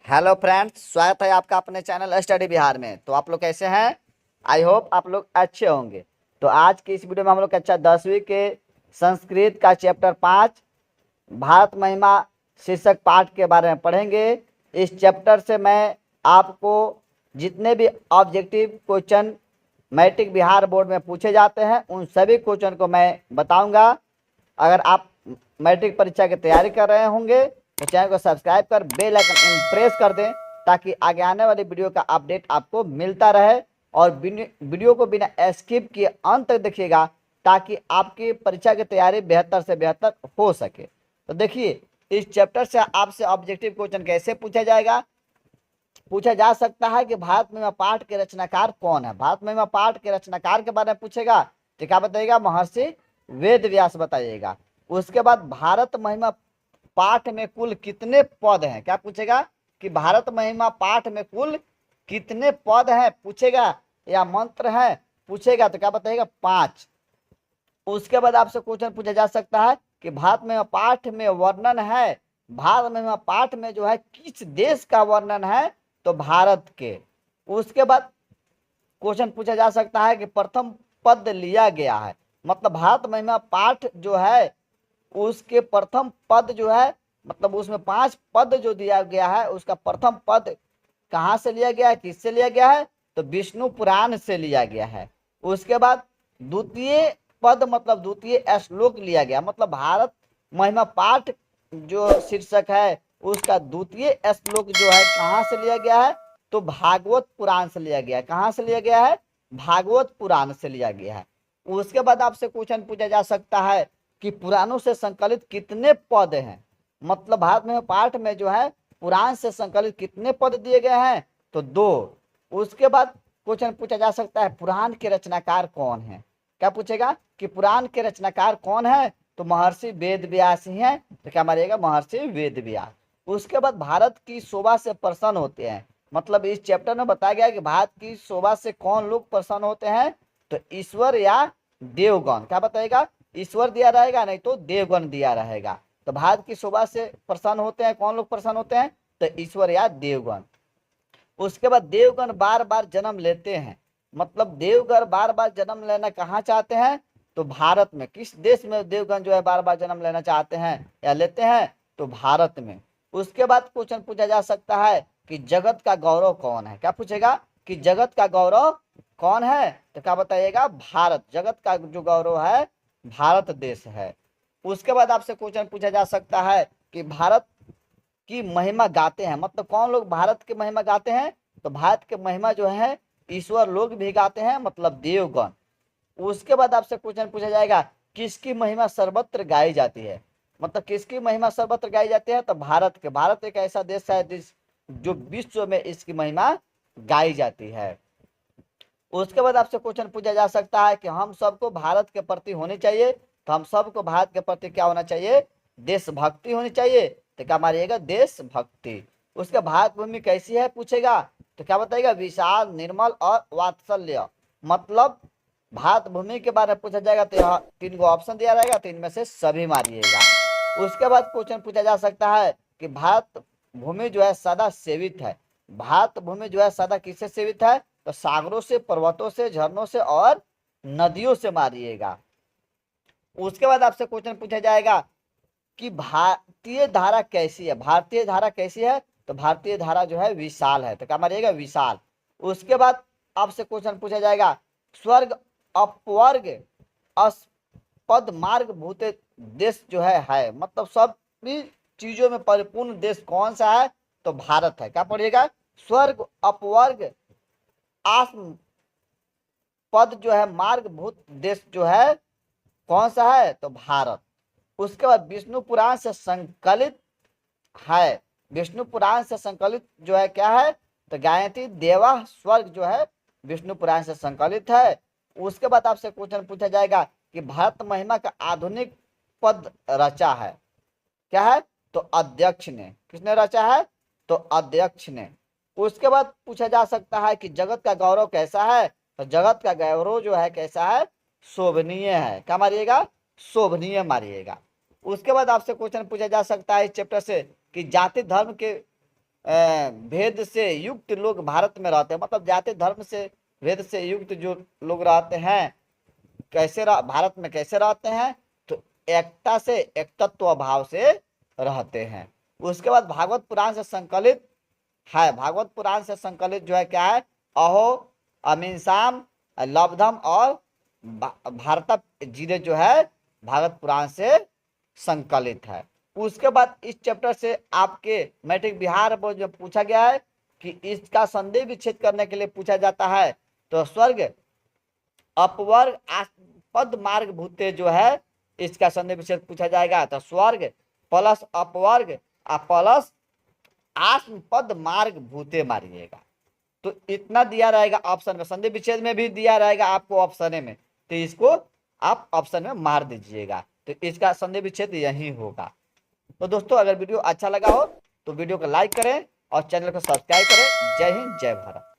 Hello friends, स्वागत है आपका अपने चैनल स्टडी बिहार में। तो आप लोग कैसे हैं? आई होप आप लोग अच्छे होंगे। तो आज की इस वीडियो में हम लोग कक्षा 10वीं के संस्कृत का चैप्टर 5 भारत महिमा शीर्षक पाठ के बारे में पढ़ेंगे। इस चैप्टर से मैं आपको जितने भी objective question matric Bihar board में पूछे जाते हैं उन सभी क्वेश्चन को मैं बताऊंगा। अगर आप मैट्रिक परीक्षा की तैयारी कर रहे होंगे तो चैनल को सब्सक्राइब कर बेल आइकन प्रेस कर दें ताकि आगे आने वाली वीडियो का अपडेट आपको मिलता रहे। और वीडियो को बिना स्किप किए अंत तक देखिएगा ताकि आपकी परीक्षा की तैयारी बेहतर से बेहतर हो सके। तो देखिए, इस चैप्टर से आपसे ऑब्जेक्टिव क्वेश्चन कैसे पूछा जा सकता है कि भारत महिमा पाठ के रचनाकार कौन है। भारत महिमा पाठ के रचनाकार के बारे में पूछेगा तो क्या बताइएगा? महर्षि वेद व्यास बताइएगा। उसके बाद भारत महिमा पाठ में कुल कितने पद हैं, क्या पूछेगा कि भारत महिमा पाठ में कुल कितने पद हैं पूछेगा, या मंत्र है पूछेगा तो क्या बताइएगा? 5। उसके बाद आपसे क्वेश्चन पूछा जा सकता है कि भारत महिमा पाठ में वर्णन है, भारत महिमा पाठ में जो है किस देश का वर्णन है, तो भारत के। उसके बाद क्वेश्चन पूछा जा सकता है कि प्रथम पद लिया गया है, मतलब भारत महिमा पाठ जो है उसके प्रथम पद जो है, मतलब उसमें 5 पद जो दिया गया है उसका प्रथम पद कहाँ से लिया गया है, किससे लिया गया है, तो विष्णु पुराण से लिया गया है। उसके बाद द्वितीय पद मतलब द्वितीय श्लोक लिया गया, मतलब भारत महिमा पाठ जो शीर्षक है उसका द्वितीय श्लोक जो है कहाँ से लिया गया है, तो भागवत पुराण से लिया गया है। कहाँ से लिया गया है? भागवत पुराण से लिया गया है। उसके बाद आपसे क्वेश्चन पूछा जा सकता है कि पुराणों से संकलित कितने पद हैं, मतलब भारत में पाठ में जो है पुराण से संकलित कितने पद दिए गए हैं, तो 2। उसके बाद क्वेश्चन पूछा जा सकता है पुराण के रचनाकार कौन है। क्या पूछेगा कि पुराण के रचनाकार कौन है, तो महर्षि वेद व्यास ही हैं। तो क्या मारिएगा? महर्षि वेद व्यास। उसके बाद भारत की शोभा से प्रसन्न होते हैं, मतलब इस चैप्टर में बताया गया कि भारत की शोभा से कौन लोग प्रसन्न होते हैं, तो ईश्वर या देवगण। क्या बताएगा? ईश्वर दिया रहेगा नहीं तो देवगण दिया रहेगा। तो भारत की शोभा से प्रसन्न होते हैं कौन लोग? प्रसन्न होते हैं तो ईश्वर या देवगण। उसके बाद देवगण बार बार जन्म लेते हैं, मतलब देवगण बार बार जन्म लेना कहाँ चाहते हैं, तो भारत में। किस देश में देवगण जो है बार बार जन्म लेना चाहते हैं या लेते हैं, तो भारत में। उसके बाद क्वेश्चन पूछा जा सकता है कि जगत का गौरव कौन है। क्या पूछेगा कि जगत का गौरव कौन है, तो क्या बताइएगा? भारत। जगत का जो गौरव है भारत देश है। उसके बाद आपसे क्वेश्चन पूछा जा सकता है कि भारत की महिमा गाते हैं, मतलब कौन लोग भारत की महिमा गाते हैं, तो भारत की महिमा जो है ईश्वर लोग भी गाते हैं, मतलब देवगण। उसके बाद आपसे क्वेश्चन पूछा जाएगा किसकी महिमा सर्वत्र गाई जाती है, मतलब किसकी महिमा सर्वत्र गाई जाती है, तो भारत के। भारत एक ऐसा देश है जो विश्व में इसकी महिमा गाई जाती है। उसके बाद आपसे क्वेश्चन पूछा जा सकता है कि हम सबको भारत के प्रति होनी चाहिए, तो हम सबको भारत के प्रति क्या होना चाहिए? देशभक्ति होनी चाहिए। तो क्या मारिएगा? देशभक्ति। उसके भारत भूमि कैसी है पूछेगा, तो क्या बताइएगा? विशाल, निर्मल और वात्सल्य, मतलब भारत भूमि के बारे में पूछा जाएगा तो यहाँ 3 ऑप्शन दिया रहेगा, तो इनमें से सभी मारिएगा। उसके बाद क्वेश्चन पूछा जा सकता है कि भारत भूमि जो है सदा सेवित है। भारत भूमि जो है सदा किससे सेवित है, तो सागरों से, पर्वतों से, झरनों से और नदियों से मारिएगा। उसके बाद आपसे क्वेश्चन पूछा जाएगा कि भारतीय धारा कैसी है। भारतीय धारा कैसी है, तो भारतीय धारा जो है विशाल है। तो क्या मारिएगा? विशाल। उसके बाद आपसे क्वेश्चन पूछा जाएगा स्वर्ग अपवर्ग पद मार्ग भूत देश जो है, मतलब सभी चीजों में परिपूर्ण देश कौन सा है, तो भारत है। क्या पढ़िएगा? स्वर्ग अपवर्ग आत्म पद जो है मार्ग भूत देश जो है कौन सा है, तो भारत। उसके बाद विष्णु पुराण से संकलित है, विष्णु पुराण से संकलित जो है क्या है, तो गायत्री देवा स्वर्ग जो है विष्णु पुराण से संकलित है। उसके बाद आपसे क्वेश्चन पूछा जाएगा कि भारत महिमा का आधुनिक पद रचा है, क्या है, तो अध्यक्ष ने। किसने रचा है, तो अध्यक्ष ने। उसके बाद पूछा जा सकता है कि जगत का गौरव कैसा है, तो जगत का गौरव जो है कैसा है, शोभनीय है। क्या मारिएगा? शोभनीय मारिएगा। उसके बाद आपसे क्वेश्चन पूछा जा सकता है इस चैप्टर से कि जाति धर्म के भेद से युक्त लोग भारत में रहते हैं, मतलब जाति धर्म से भेद से युक्त जो लोग रहते हैं, भारत में कैसे रहते हैं, तो एकता से, एकतत्व भाव से रहते हैं। उसके बाद भागवत पुराण से संकलित है, भागवत पुराण से संकलित जो है क्या है, अहो, अमीनसाम, लब्धम और भारत जिले जो है भागवत पुराण से संकलित है। उसके बाद इस चैप्टर से आपके मैट्रिक बिहार बोर्ड में पूछा गया है कि इसका संदेह विच्छेद करने के लिए पूछा जाता है, तो स्वर्ग अपवर्ग पद मार्ग भूते जो है इसका संदेह विच्छेद पूछा जाएगा, तो स्वर्ग प्लस अपवर्ग प्लस आश्म पद मार्ग भूते मारिएगा। तो इतना दिया रहेगा ऑप्शन में, संदेह विच्छेद में भी दिया रहेगा आपको ऑप्शन में, तो इसको आप ऑप्शन में मार दीजिएगा, तो इसका संदेह विच्छेद यही होगा। तो दोस्तों अगर वीडियो अच्छा लगा हो तो वीडियो को लाइक करें और चैनल को सब्सक्राइब करें। जय हिंद, जय भारत।